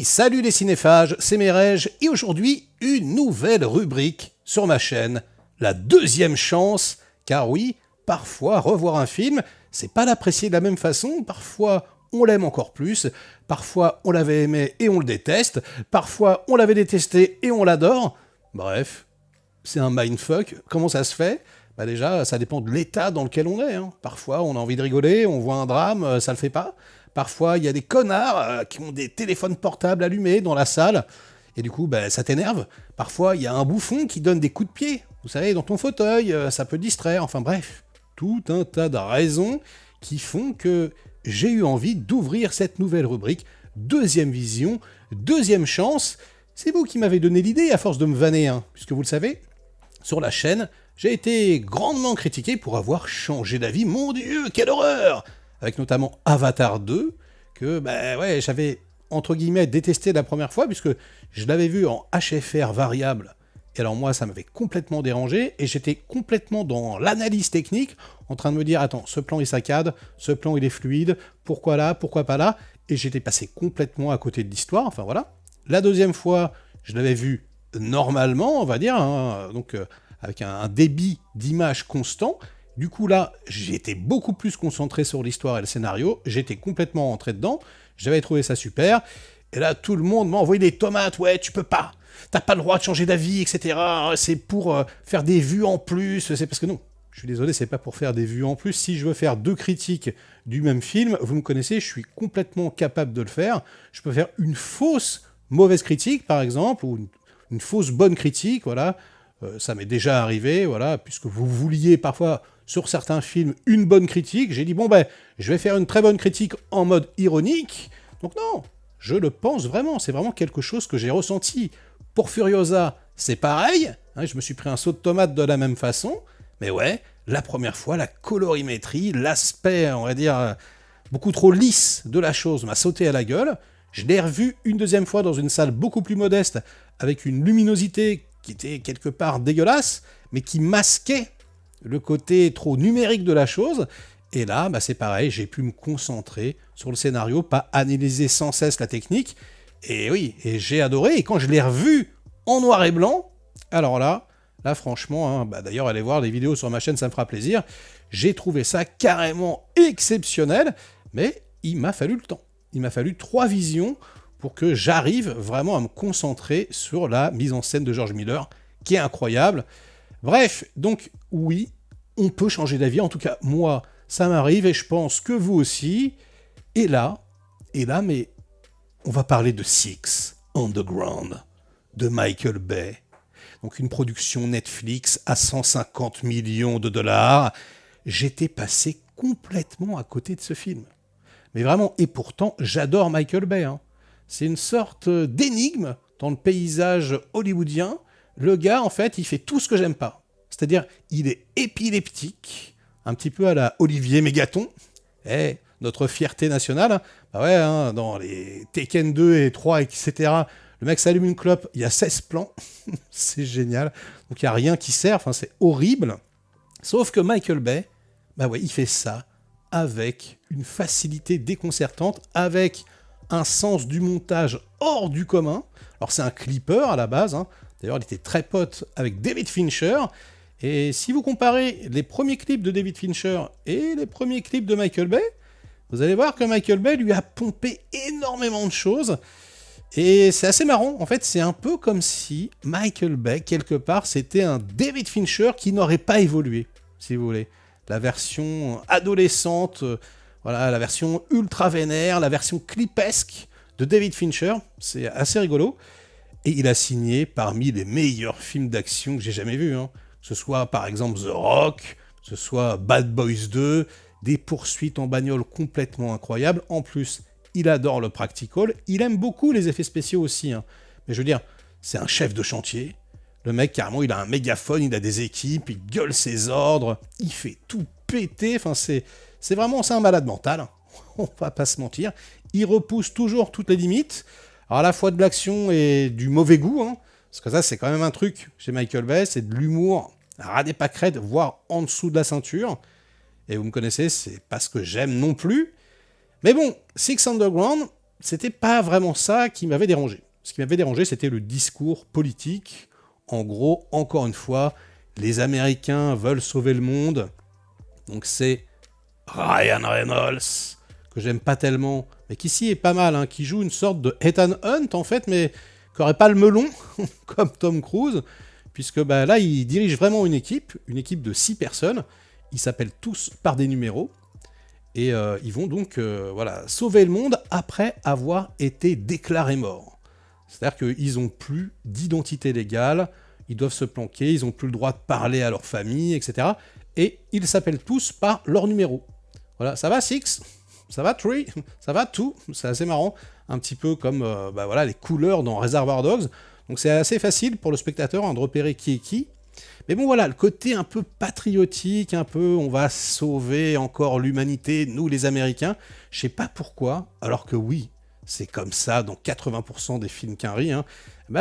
salut les cinéphages, c'est Merege et aujourd'hui une nouvelle rubrique sur ma chaîne, la deuxième chance, car oui, parfois revoir un film, c'est pas l'apprécier de la même façon, parfois on l'aime encore plus, parfois on l'avait aimé et on le déteste, parfois on l'avait détesté et on l'adore, bref, c'est un mindfuck, comment ça se fait ? Bah déjà, ça dépend de l'état dans lequel on est, hein. Parfois on a envie de rigoler, on voit un drame, ça le fait pas. Parfois, il y a des connards qui ont des téléphones portables allumés dans la salle, et du coup, ça t'énerve. Parfois, il y a un bouffon qui donne des coups de pied, vous savez, dans ton fauteuil, ça peut distraire, enfin bref. Tout un tas de raisons qui font que j'ai eu envie d'ouvrir cette nouvelle rubrique, deuxième vision, deuxième chance. C'est vous qui m'avez donné l'idée à force de me vanner, hein, puisque vous le savez, sur la chaîne, j'ai été grandement critiqué pour avoir changé d'avis. Mon Dieu, quelle horreur! Avec notamment Avatar 2, que j'avais entre guillemets détesté la première fois, puisque je l'avais vu en HFR variable, et alors moi ça m'avait complètement dérangé, et j'étais complètement dans l'analyse technique, en train de me dire, attends, ce plan il saccade, ce plan il est fluide, pourquoi là, pourquoi pas là, et j'étais passé complètement à côté de l'histoire, enfin voilà. La deuxième fois, je l'avais vu normalement, on va dire, hein, donc avec un débit d'image constant. Du coup là, j'étais beaucoup plus concentré sur l'histoire et le scénario, j'étais complètement rentré dedans, j'avais trouvé ça super, et là tout le monde m'a envoyé des tomates, ouais tu peux pas, t'as pas le droit de changer d'avis, etc. C'est pour faire des vues en plus, c'est parce que non, je suis désolé, c'est pas pour faire des vues en plus, si je veux faire deux critiques du même film, vous me connaissez, je suis complètement capable de le faire, je peux faire une fausse mauvaise critique par exemple, ou une fausse bonne critique, voilà, ça m'est déjà arrivé, voilà, puisque vous vouliez parfois sur certains films une bonne critique, j'ai dit je vais faire une très bonne critique en mode ironique, donc non, je le pense vraiment, c'est vraiment quelque chose que j'ai ressenti. Pour Furiosa, c'est pareil, hein, je me suis pris un saut de tomate de la même façon, mais ouais, la première fois, la colorimétrie, l'aspect, on va dire, beaucoup trop lisse de la chose m'a sauté à la gueule, je l'ai revu une deuxième fois dans une salle beaucoup plus modeste, avec une luminosité qui était quelque part dégueulasse, mais qui masquait le côté trop numérique de la chose, et là, c'est pareil, j'ai pu me concentrer sur le scénario, pas analyser sans cesse la technique, et oui, et j'ai adoré, et quand je l'ai revu en noir et blanc, alors là franchement, hein, d'ailleurs, allez voir les vidéos sur ma chaîne, ça me fera plaisir, j'ai trouvé ça carrément exceptionnel, mais il m'a fallu le temps. Il m'a fallu 3 visions pour que j'arrive vraiment à me concentrer sur la mise en scène de George Miller, qui est incroyable. Bref, donc oui, on peut changer d'avis, en tout cas moi, ça m'arrive et je pense que vous aussi. Et là, mais on va parler de Six Underground, de Michael Bay. Donc une production Netflix à 150 millions de dollars. J'étais passé complètement à côté de ce film. Mais vraiment, et pourtant, j'adore Michael Bay, hein. C'est une sorte d'énigme dans le paysage hollywoodien. Le gars, en fait, il fait tout ce que j'aime pas. C'est-à-dire, il est épileptique, un petit peu à la Olivier Mégaton. Notre fierté nationale. Dans les Tekken 2 et 3, etc., le mec s'allume une clope, il y a 16 plans. C'est génial. Donc, il n'y a rien qui sert, c'est horrible. Sauf que Michael Bay, il fait ça avec une facilité déconcertante, avec un sens du montage hors du commun. Alors c'est un clipper à la base, hein. D'ailleurs il était très pote avec David Fincher, et si vous comparez les premiers clips de David Fincher et les premiers clips de Michael Bay, vous allez voir que Michael Bay lui a pompé énormément de choses, et c'est assez marrant, en fait c'est un peu comme si Michael Bay, quelque part, c'était un David Fincher qui n'aurait pas évolué, si vous voulez. La version adolescente, la version ultra vénère, la version clipesque de David Fincher, c'est assez rigolo. Et il a signé parmi les meilleurs films d'action que j'ai jamais vus, hein. Que ce soit par exemple The Rock, que ce soit Bad Boys 2, des poursuites en bagnole complètement incroyables. En plus, il adore le practical, il aime beaucoup les effets spéciaux aussi, hein. Mais je veux dire, c'est un chef de chantier. Le mec, carrément, il a un mégaphone, il a des équipes, il gueule ses ordres, il fait tout péter, c'est vraiment un malade mental, hein. On va pas se mentir. Il repousse toujours toutes les limites, alors à la fois de l'action et du mauvais goût, hein, parce que ça, c'est quand même un truc chez Michael Bay, c'est de l'humour ras des pâquerettes, voire en dessous de la ceinture. Et vous me connaissez, c'est pas ce que j'aime non plus. Mais bon, Six Underground, c'était pas vraiment ça qui m'avait dérangé. Ce qui m'avait dérangé, c'était le discours politique. En gros, encore une fois, les Américains veulent sauver le monde. Donc c'est Ryan Reynolds, que j'aime pas tellement, mais qui ici est pas mal, qui joue une sorte de Ethan Hunt en fait, mais qui aurait pas le melon, comme Tom Cruise, puisque là, il dirige vraiment une équipe de 6 personnes. Ils s'appellent tous par des numéros. Et ils vont donc sauver le monde après avoir été déclarés morts. C'est-à-dire qu'ils n'ont plus d'identité légale, ils doivent se planquer, ils n'ont plus le droit de parler à leur famille, etc. Et ils s'appellent tous par leur numéro. Voilà, ça va Six? Ça va Tree? Ça va Two? C'est assez marrant, un petit peu comme les couleurs dans Reservoir Dogs. Donc c'est assez facile pour le spectateur de repérer qui est qui. Mais bon voilà, le côté un peu patriotique, un peu on va sauver encore l'humanité, nous les Américains, je sais pas pourquoi, alors que oui, c'est comme ça dans 80% des films qu'un rit,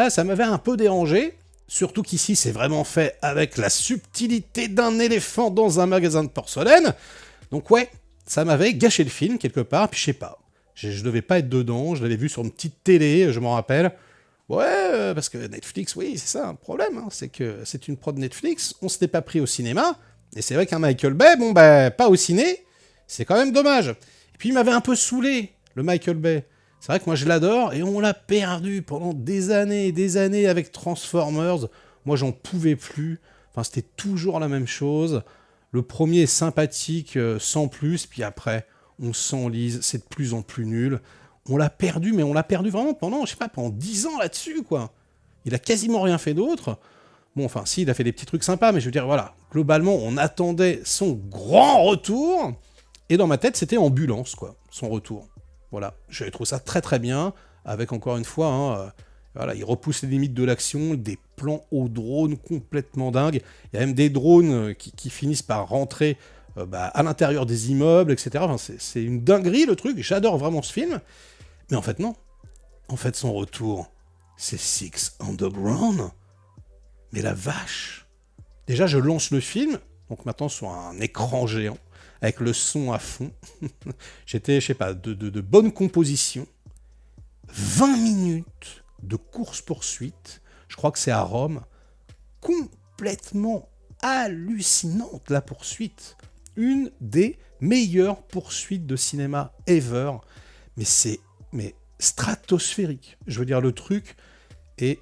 ça m'avait un peu dérangé, surtout qu'ici c'est vraiment fait avec la subtilité d'un éléphant dans un magasin de porcelaine, donc ouais, ça m'avait gâché le film quelque part, puis je sais pas, je devais pas être dedans, je l'avais vu sur une petite télé, je m'en rappelle. Ouais, parce que Netflix, oui, c'est ça un problème, c'est que c'est une prod Netflix, on s'était pas pris au cinéma, et c'est vrai qu'un Michael Bay, pas au ciné, c'est quand même dommage. Et puis il m'avait un peu saoulé, le Michael Bay. C'est vrai que moi je l'adore, et on l'a perdu pendant des années et des années avec Transformers. Moi j'en pouvais plus, enfin c'était toujours la même chose. Le premier est sympathique, sans plus, puis après, on s'enlise, c'est de plus en plus nul. On l'a perdu, mais on l'a perdu vraiment pendant 10 ans là-dessus, quoi. Il a quasiment rien fait d'autre. Bon, enfin, si, il a fait des petits trucs sympas, mais je veux dire, voilà, globalement, on attendait son grand retour, et dans ma tête, c'était Ambulance, quoi, son retour. Voilà, j'avais trouvé ça très très bien, avec encore une fois, il repousse les limites de l'action, des plans au drone complètement dingues. Il y a même des drones qui finissent par rentrer à l'intérieur des immeubles, etc. Enfin, c'est une dinguerie, le truc, j'adore vraiment ce film. Mais en fait, non. En fait, son retour, c'est Six Underground. Mais la vache. Déjà, je lance le film, donc maintenant sur un écran géant, avec le son à fond. J'étais, je sais pas, de bonne composition. 20 minutes de course-poursuite. Je crois que c'est à Rome. Complètement hallucinante, la poursuite. Une des meilleures poursuites de cinéma ever. Mais c'est stratosphérique. Je veux dire, le truc. Je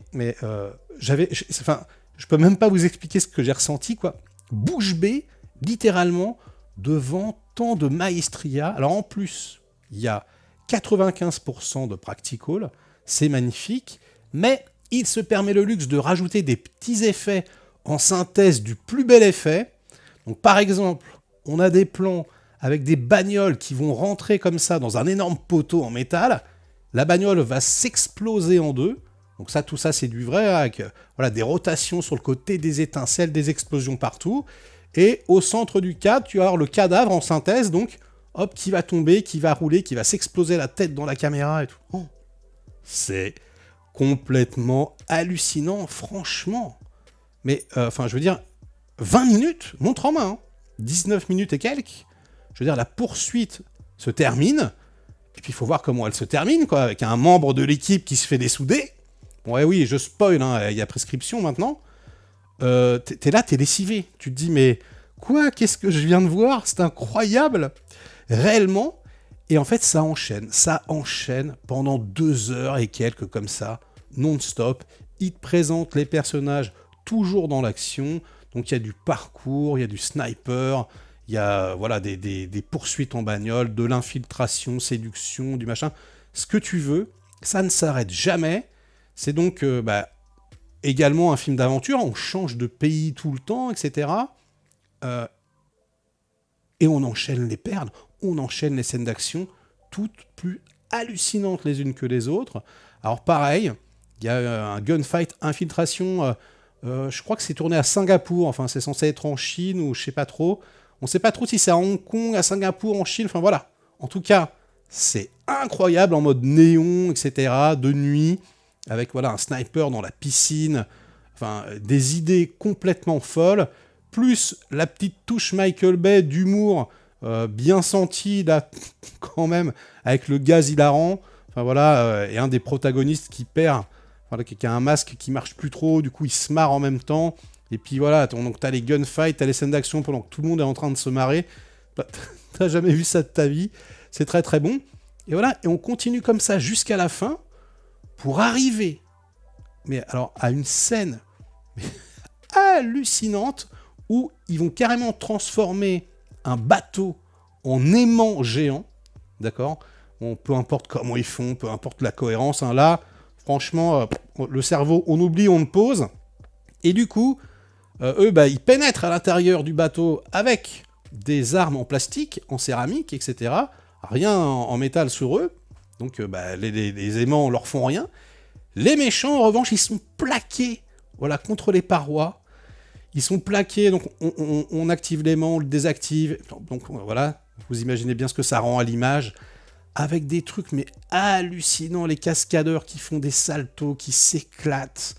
peux même pas vous expliquer ce que j'ai ressenti, quoi. Bouche bée, littéralement, devant tant de maestria. Alors en plus, il y a 95% de practical, c'est magnifique, mais il se permet le luxe de rajouter des petits effets en synthèse du plus bel effet. Donc par exemple, on a des plans avec des bagnoles qui vont rentrer comme ça dans un énorme poteau en métal. La bagnole va s'exploser en deux. Donc ça, tout ça, c'est du vrai, avec des rotations sur le côté, des étincelles, des explosions partout. Et au centre du cadre, tu vas avoir le cadavre en synthèse, donc, hop, qui va tomber, qui va rouler, qui va s'exploser la tête dans la caméra et tout. Oh, c'est complètement hallucinant, franchement. Mais, je veux dire, 20 minutes, montre en main, 19 minutes et quelques. Je veux dire, la poursuite se termine, et puis il faut voir comment elle se termine, quoi, avec un membre de l'équipe qui se fait dessouder. Bon, oui, je spoil, il y a prescription maintenant. T'es là, t'es lessivé. Tu te dis, mais quoi, qu'est-ce que je viens de voir? C'est incroyable, réellement. Et en fait, ça enchaîne pendant 2 heures et quelques comme ça, non-stop. Il te présente les personnages toujours dans l'action. Donc il y a du parcours, il y a du sniper, il y a des poursuites en bagnole, de l'infiltration, séduction, du machin. Ce que tu veux, ça ne s'arrête jamais. C'est donc également un film d'aventure, on change de pays tout le temps, etc. Et on enchaîne les perles, on enchaîne les scènes d'action, toutes plus hallucinantes les unes que les autres. Alors pareil, il y a un gunfight infiltration, je crois que c'est tourné à Singapour, enfin c'est censé être en Chine ou je sais pas trop. On sait pas trop si c'est à Hong Kong, à Singapour, en Chine, enfin voilà. En tout cas, c'est incroyable en mode néon, etc., de nuit, avec un sniper dans la piscine, enfin des idées complètement folles, plus la petite touche Michael Bay d'humour bien sentie là quand même avec le gaz hilarant. Enfin voilà, et un des protagonistes qui perd, voilà, qui a un masque qui marche plus trop, du coup il se marre en même temps. Et puis voilà, donc t'as les gunfights, t'as les scènes d'action pendant que tout le monde est en train de se marrer. Bah, t'as jamais vu ça de ta vie. C'est très très bon. Et voilà, et on continue comme ça jusqu'à la fin pour arriver, mais alors à une scène hallucinante où ils vont carrément transformer un bateau en aimant géant, d'accord ? Bon, peu importe comment ils font, peu importe la cohérence, hein, là, franchement, le cerveau, on oublie, on le pose, et du coup, eux, ils pénètrent à l'intérieur du bateau avec des armes en plastique, en céramique, etc., rien en métal sur eux, donc les aimants leur font rien. Les méchants, en revanche, ils sont plaqués, voilà, contre les parois. Ils sont plaqués, donc on active l'aimant, on le désactive. Donc voilà, vous imaginez bien ce que ça rend à l'image. Avec des trucs, mais hallucinants, les cascadeurs qui font des saltos, qui s'éclatent.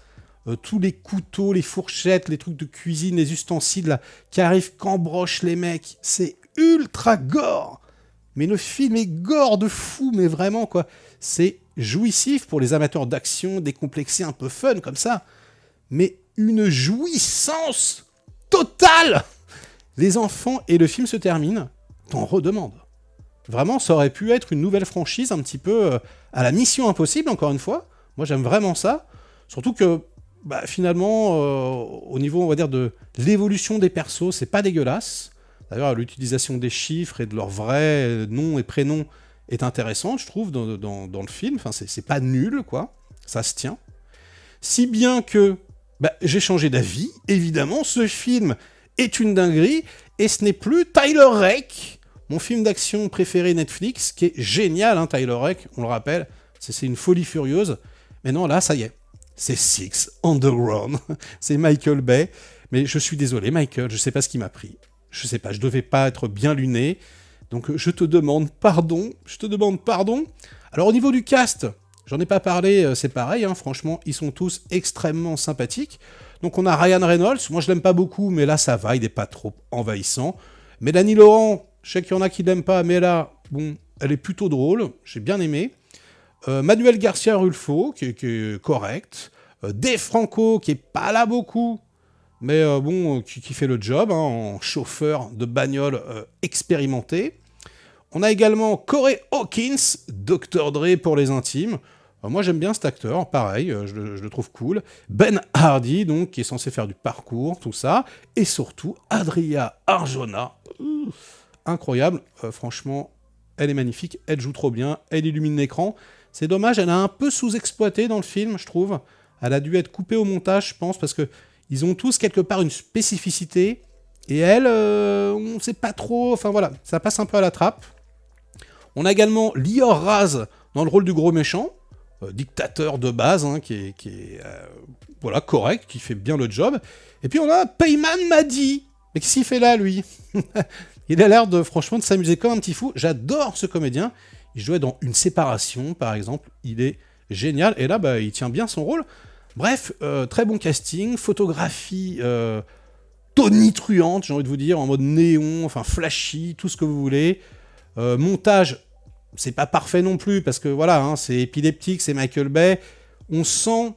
Tous les couteaux, les fourchettes, les trucs de cuisine, les ustensiles là, qui arrivent, qu'embrochent les mecs. C'est ultra gore. Mais le film est gore de fou, mais vraiment, quoi. C'est jouissif pour les amateurs d'action, décomplexés, un peu fun, comme ça. Mais une jouissance totale. Les enfants, et le film se termine, t'en redemandes. Vraiment, ça aurait pu être une nouvelle franchise, un petit peu à la Mission Impossible, encore une fois. Moi, j'aime vraiment ça. Surtout que, finalement, au niveau, on va dire, de l'évolution des persos, c'est pas dégueulasse. D'ailleurs, l'utilisation des chiffres et de leurs vrais noms et prénoms est intéressante, je trouve, dans le film. Enfin, c'est pas nul, quoi. Ça se tient. Si bien que j'ai changé d'avis. Évidemment, ce film est une dinguerie. Et ce n'est plus Tyler Rake, mon film d'action préféré Netflix, qui est génial, hein, Tyler Rake, on le rappelle. C'est une folie furieuse. Mais non, là, ça y est. C'est Six Underground. C'est Michael Bay. Mais je suis désolé, Michael, je sais pas ce qui m'a pris. Je sais pas, je devais pas être bien luné. Donc je te demande pardon. Alors au niveau du cast, j'en ai pas parlé, c'est pareil, hein, franchement, ils sont tous extrêmement sympathiques. Donc on a Ryan Reynolds, moi je l'aime pas beaucoup, mais là ça va, il est pas trop envahissant. Mélanie Laurent, je sais qu'il y en a qui l'aiment pas, mais là, bon, elle est plutôt drôle, j'ai bien aimé. Manuel Garcia Rulfo, qui est correct. Dave Franco, qui est pas là beaucoup, mais qui fait le job, hein, en chauffeur de bagnole expérimenté. On a également Corey Hawkins, Dr. Dre pour les intimes. Moi j'aime bien cet acteur, pareil, je le trouve cool. Ben Hardy, donc, qui est censé faire du parcours, tout ça. Et surtout, Adria Arjona. Incroyable, franchement, elle est magnifique, elle joue trop bien, elle illumine l'écran. C'est dommage, elle est un peu sous-exploitée dans le film, je trouve. Elle a dû être coupée au montage, je pense, parce que ils ont tous quelque part une spécificité. Et elle, on sait pas trop, enfin voilà, ça passe un peu à la trappe. On a également Lior Raz dans le rôle du gros méchant, dictateur de base, hein, qui est correct, qui fait bien le job. Et puis on a Peyman Madi. Mais qu'est-ce qu'il fait là, lui? Il a l'air franchement de s'amuser comme un petit fou. J'adore ce comédien. Il jouait dans Une séparation, par exemple. Il est génial. Et là, il tient bien son rôle. Bref, très bon casting. Photographie tonitruante, j'ai envie de vous dire, en mode néon, enfin flashy, tout ce que vous voulez. Montage, c'est pas parfait non plus, parce que voilà, hein, c'est épileptique, c'est Michael Bay. On sent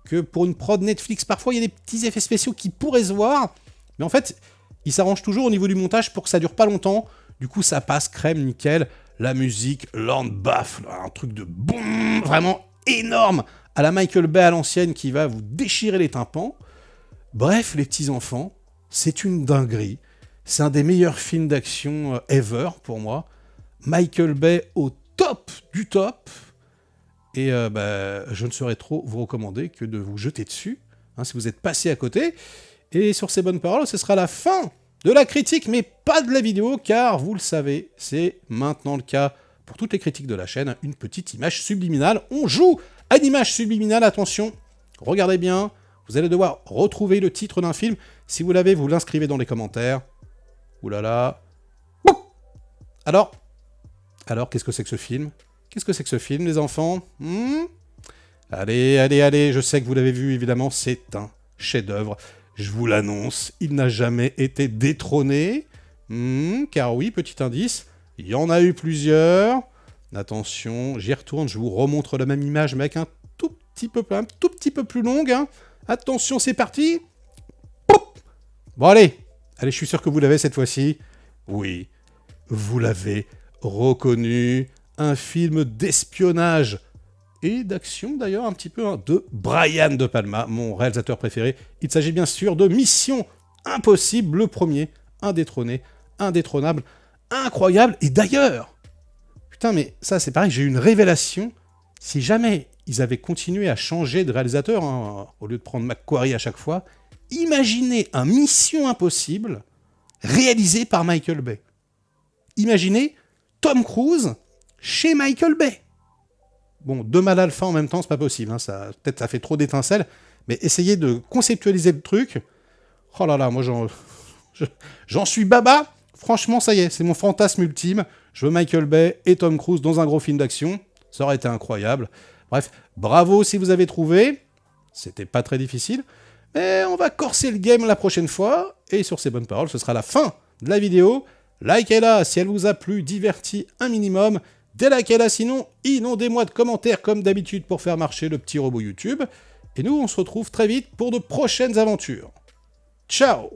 que pour une prod Netflix, parfois il y a des petits effets spéciaux qui pourraient se voir, mais en fait, il s'arrange toujours au niveau du montage pour que ça dure pas longtemps. Du coup, ça passe crème, nickel. La musique, Lord Baff, un truc de boum, vraiment énorme, à la Michael Bay à l'ancienne qui va vous déchirer les tympans. Bref, les petits enfants, c'est une dinguerie. C'est un des meilleurs films d'action ever pour moi. Michael Bay au top du top. Et je ne saurais trop vous recommander que de vous jeter dessus, hein, si vous êtes passé à côté. Et sur ces bonnes paroles, ce sera la fin de la critique, mais pas de la vidéo, car vous le savez, c'est maintenant le cas pour toutes les critiques de la chaîne, une petite image subliminale. On joue à une image subliminale, attention, regardez bien, vous allez devoir retrouver le titre d'un film. Si vous l'avez, vous l'inscrivez dans les commentaires. Ouh là là. Boum. Alors, qu'est-ce que c'est que ce film? Qu'est-ce que c'est que ce film, les enfants? Allez, je sais que vous l'avez vu, évidemment, c'est un chef-d'œuvre. Je vous l'annonce, il n'a jamais été détrôné. Car oui, petit indice, il y en a eu plusieurs. Attention, j'y retourne, je vous remontre la même image, mais avec un tout petit peu plus longue. Hein. Attention, c'est parti. Pop. Bon, allez, je suis sûr que vous l'avez cette fois-ci. Oui, vous l'avez reconnu. Un film d'espionnage et d'action d'ailleurs un petit peu hein, de Brian De Palma, mon réalisateur préféré. Il s'agit bien sûr de Mission Impossible, le premier, indétrôné, indétrônable, incroyable. Et d'ailleurs, putain mais ça c'est pareil, j'ai eu une révélation. Si jamais ils avaient continué à changer de réalisateur, hein, au lieu de prendre McQuarrie à chaque fois, imaginez un Mission Impossible réalisé par Michael Bay. Imaginez Tom Cruise chez Michael Bay. Bon, deux mâles alpha en même temps, c'est pas possible. Hein, peut-être ça fait trop d'étincelles, mais essayez de conceptualiser le truc. Oh là là, moi j'en suis baba. Franchement, ça y est, c'est mon fantasme ultime. Je veux Michael Bay et Tom Cruise dans un gros film d'action. Ça aurait été incroyable. Bref, bravo si vous avez trouvé. C'était pas très difficile. Mais on va corser le game la prochaine fois. Et sur ces bonnes paroles, ce sera la fin de la vidéo. Likez-la si elle vous a plu, diverti un minimum. Délikez-la sinon, inondez-moi de commentaires comme d'habitude pour faire marcher le petit robot YouTube. Et nous, on se retrouve très vite pour de prochaines aventures. Ciao!